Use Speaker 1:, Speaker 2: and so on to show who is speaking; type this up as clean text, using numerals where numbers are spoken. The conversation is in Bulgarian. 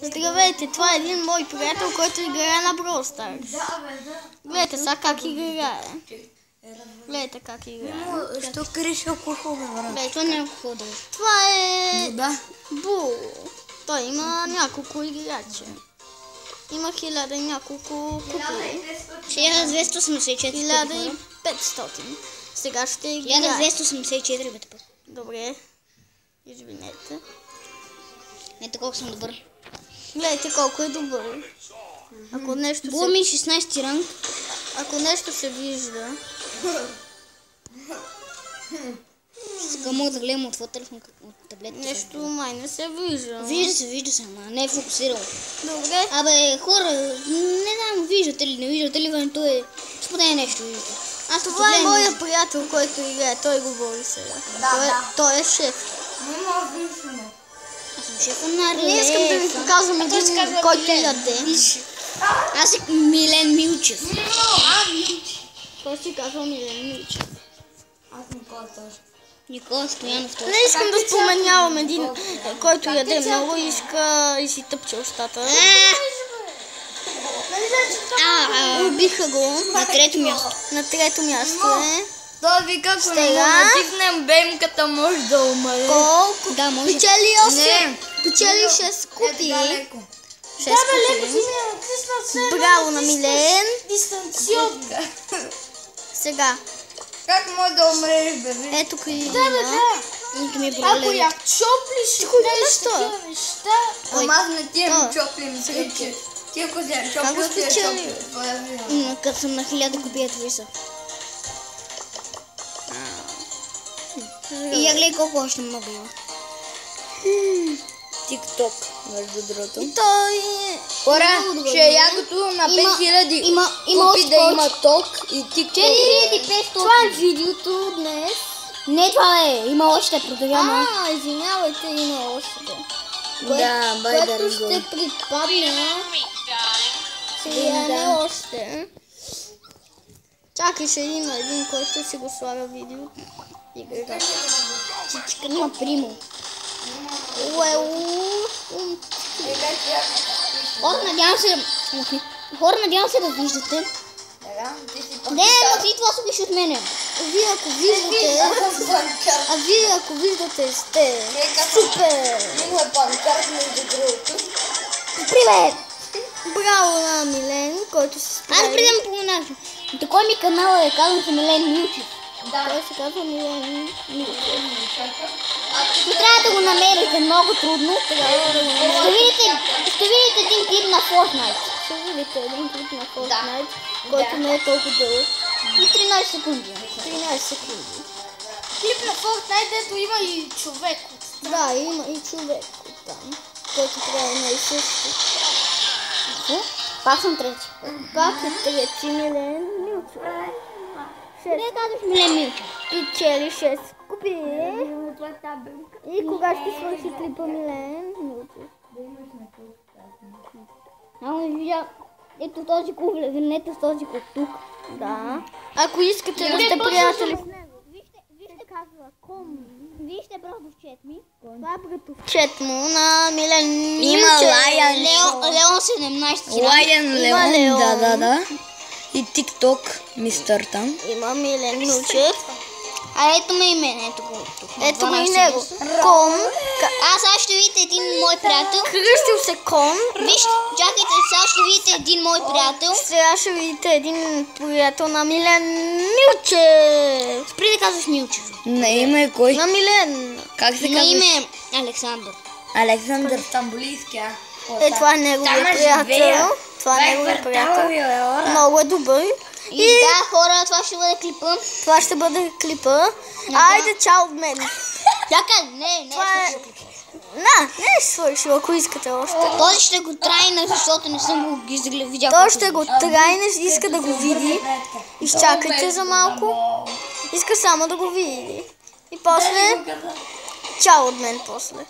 Speaker 1: Здравейте, това е един мой приятел, който играе на Brawl Stars. Гледайте сега как играе. Гледайте как играе.
Speaker 2: Що криш алкохол, бе, брат?
Speaker 1: Гледайте, това не е алкохол. Това е...
Speaker 2: Вода.
Speaker 1: Бул. Той има няколко играча. Има 1000 и няколко купли.
Speaker 3: 1284.
Speaker 1: 1500. Сега ще играе.
Speaker 3: 1284, бе, тъпа.
Speaker 1: Добре. Извинете.
Speaker 3: Ето колко съм добър.
Speaker 1: Гледайте колко е добър. Ако нещо
Speaker 3: Було ми 16 ранг.
Speaker 1: Ако нещо се вижда.
Speaker 3: Сега мога да гледам от твой телефон, от таблетата.
Speaker 1: Нещо май не се вижда.
Speaker 3: Вижда се, ама не е фокусирал.
Speaker 1: Добре.
Speaker 3: Абе, хора, не знам, виждате ли, не виждате ли, но той е... Споделя нещо, виждате.
Speaker 1: Това е моя приятел, който играе. Той говори сега. Той е шеф.
Speaker 2: Не мога да виждаме.
Speaker 3: Аз съм шефа на Релефа.
Speaker 1: Не искам да ви показвам един, който яде.
Speaker 3: Аз съм Милен Милчев.
Speaker 1: Той си казва Милен Милчев.
Speaker 2: Аз Никола тоже.
Speaker 3: Никола Стоянов тоже.
Speaker 1: Не искам да споменявам един, който яде много и иска и си тъпче устата. Убиха го.
Speaker 3: На трето място.
Speaker 1: На трето място е.
Speaker 2: Той вика, ако не му натикнем бемката, може да умре.
Speaker 1: Колко?
Speaker 3: Да, може.
Speaker 1: Печели 8.
Speaker 2: Не.
Speaker 1: Печели 6 купи.
Speaker 2: Далеко.
Speaker 1: 6 купи. Браво на Милен.
Speaker 2: Дистанционка.
Speaker 1: Сега.
Speaker 2: Как може да умреш, бе?
Speaker 1: Ето кои има.
Speaker 3: Нито ми е
Speaker 2: Ако
Speaker 3: проблем.
Speaker 2: я чоплиш,
Speaker 1: защо?
Speaker 2: неща. Ама аз не ти им чоплим, че. Ти ако си я чоплиш, ти я чоплиш.
Speaker 3: Като съм на 1000 копия твиса. И я гледай колко още много има.
Speaker 2: Тикток, между другото.
Speaker 1: Той
Speaker 2: Хора, ще е ягото на 5000
Speaker 3: Има
Speaker 2: купи
Speaker 3: още
Speaker 2: да има ток и тикток.
Speaker 3: 4500.
Speaker 1: Това е видеото днес.
Speaker 3: Не, това е. Има още, продължаваме.
Speaker 1: Извинявайте, има още.
Speaker 2: Да, бай да
Speaker 1: Което ще припадне. Сега не още. Чакай, ще има един, който си го слага видео. Игра.
Speaker 3: Чичка на Примо. Хора, надявам се да виждате. Не, ти това се виж от мене.
Speaker 1: Вие ако виждате, сте супер!
Speaker 2: Има панкарт между другото.
Speaker 3: Привет!
Speaker 1: Браво на Милен, който се справи.
Speaker 3: Аз преди да споменах. Такой ми канал е, казвам се Милен Милчев.
Speaker 1: Той се казва Милен Милчев.
Speaker 3: Но трябва да го намерите, много трудно. Ще видите един клип на Fortnite.
Speaker 1: Ще видите един клип на Fortnite, който не е толкова дълъг.
Speaker 3: И 13 секунди.
Speaker 1: 13 секунди.
Speaker 2: Клип на Fortnite, ето има и човек.
Speaker 1: Да, има и човек там, който трябва да е също.
Speaker 3: Пак съм трети.
Speaker 1: Пак е трети Милен Милчев.
Speaker 3: Къде казваш Милен Милчев?
Speaker 1: Печели 6 купи. И кога ще свърши клипа Милен Милчев?
Speaker 3: Ама видя, ето този клуб, влезнете с този клуб тук.
Speaker 1: Да. Ако искате да сте приятели с него.
Speaker 3: Вижте казва ком. Вижте просто в чет ми.
Speaker 1: Това е братовчет му на Милен
Speaker 2: Има
Speaker 1: Милчев.
Speaker 3: Леон 17.
Speaker 2: Лайен
Speaker 1: Има Леон.
Speaker 2: да. И тикток, мистър там.
Speaker 1: Има Милен Милчев.
Speaker 3: А ето ме именето го тук.
Speaker 1: Ето го и него. Ком.
Speaker 3: Сега ще видите един мой приятел.
Speaker 1: Кръстил се Ком.
Speaker 3: Вижте, чакайте, сега ще видите един мой приятел.
Speaker 1: Сега ще видите един приятел на Милен Милчев.
Speaker 3: Спри да казваш Милчев.
Speaker 2: На име кой?
Speaker 1: На Милен.
Speaker 2: Как се
Speaker 3: На
Speaker 2: казва?
Speaker 3: име Александър.
Speaker 2: Александър Стамбулийски, а?
Speaker 1: Това е неговия приятел. Това е неговия приятел. Много е добър.
Speaker 3: И да, хора, това ще бъде клипа.
Speaker 1: Това ще бъде клипа. Айде, чао от мен.
Speaker 3: Чакай, не
Speaker 1: Това е...
Speaker 3: е свършил клипа.
Speaker 1: Не е свършил, ако искате още.
Speaker 3: Този ще го трайна, защото не съм го видял.
Speaker 1: Той ще го трайне, иска да го види. Изчакайте за малко. Иска само да го види. И после... Чао от мен после.